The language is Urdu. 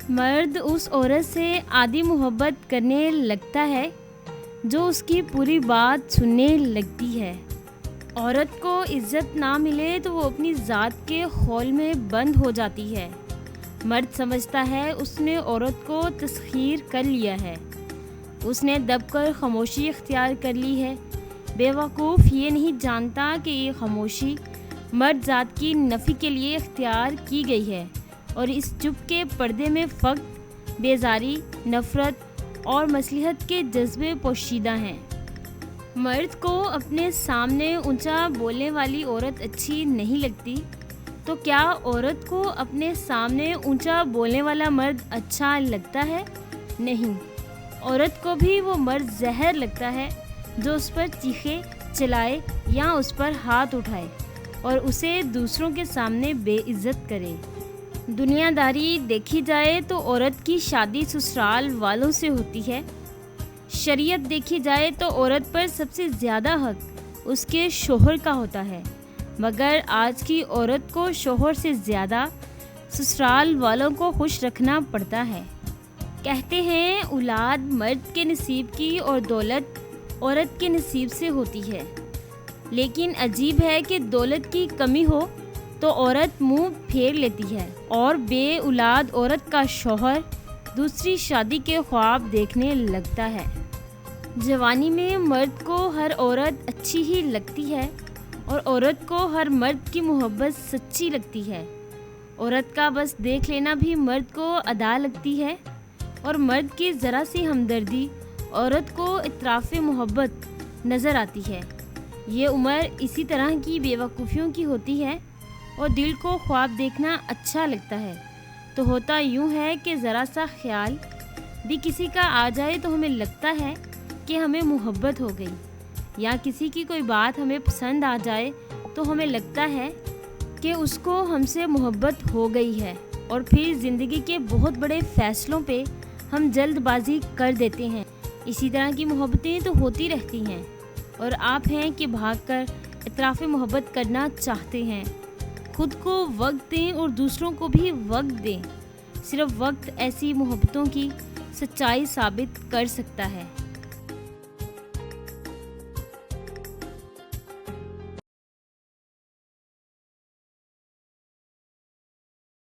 مرد اس عورت سے آدھی محبت کرنے لگتا ہے جو اس کی پوری بات سننے لگتی ہے۔ عورت کو عزت نہ ملے تو وہ اپنی ذات کے خول میں بند ہو جاتی ہے۔ مرد سمجھتا ہے اس نے عورت کو تسخیر کر لیا ہے، اس نے دب کر خاموشی اختیار کر لی ہے۔ بے وقوف یہ نہیں جانتا کہ یہ خاموشی مرد ذات کی نفی کے لیے اختیار کی گئی ہے، اور اس چپ کے پردے میں فقر، بیزاری، نفرت اور مصلحت کے جذبے پوشیدہ ہیں۔ مرد کو اپنے سامنے اونچا بولنے والی عورت اچھی نہیں لگتی، تو کیا عورت کو اپنے سامنے اونچا بولنے والا مرد اچھا لگتا ہے؟ نہیں، عورت کو بھی وہ مرد زہر لگتا ہے جو اس پر چیخے، چلائے یا اس پر ہاتھ اٹھائے اور اسے دوسروں کے سامنے بے عزت کرے۔ دنیا داری دیکھی جائے تو عورت کی شادی سسرال والوں سے ہوتی ہے۔ شریعت دیکھی جائے تو عورت پر سب سے زیادہ حق اس کے شوہر کا ہوتا ہے، مگر آج کی عورت کو شوہر سے زیادہ سسرال والوں کو خوش رکھنا پڑتا ہے۔ کہتے ہیں اولاد مرد کے نصیب کی اور دولت عورت کے نصیب سے ہوتی ہے، لیکن عجیب ہے کہ دولت کی کمی ہو تو عورت منہ پھیر لیتی ہے اور بے اولاد عورت کا شوہر دوسری شادی کے خواب دیکھنے لگتا ہے۔ جوانی میں مرد کو ہر عورت اچھی ہی لگتی ہے اور عورت کو ہر مرد کی محبت سچی لگتی ہے۔ عورت کا بس دیکھ لینا بھی مرد کو ادا لگتی ہے، اور مرد کی ذرا سی ہمدردی عورت کو اطراف محبت نظر آتی ہے۔ یہ عمر اسی طرح کی بے وقوفیوں کی ہوتی ہے اور دل کو خواب دیکھنا اچھا لگتا ہے تو ہوتا یوں ہے کہ ذرا سا خیال بھی کسی کا آ جائے تو ہمیں لگتا ہے کہ ہمیں محبت ہو گئی، یا کسی کی کوئی بات ہمیں پسند آ جائے تو ہمیں لگتا ہے کہ اس کو ہم سے محبت ہو گئی ہے، اور پھر زندگی کے بہت بڑے فیصلوں پہ ہم جلد بازی کر دیتے ہیں۔ اسی طرح کی محبتیں تو ہوتی رہتی ہیں، اور آپ ہیں کہ بھاگ کر اطراف محبت کرنا چاہتے ہیں۔ خود کو وقت دیں اور دوسروں کو بھی وقت دیں، صرف وقت ایسی محبتوں کی سچائی ثابت کر سکتا ہے۔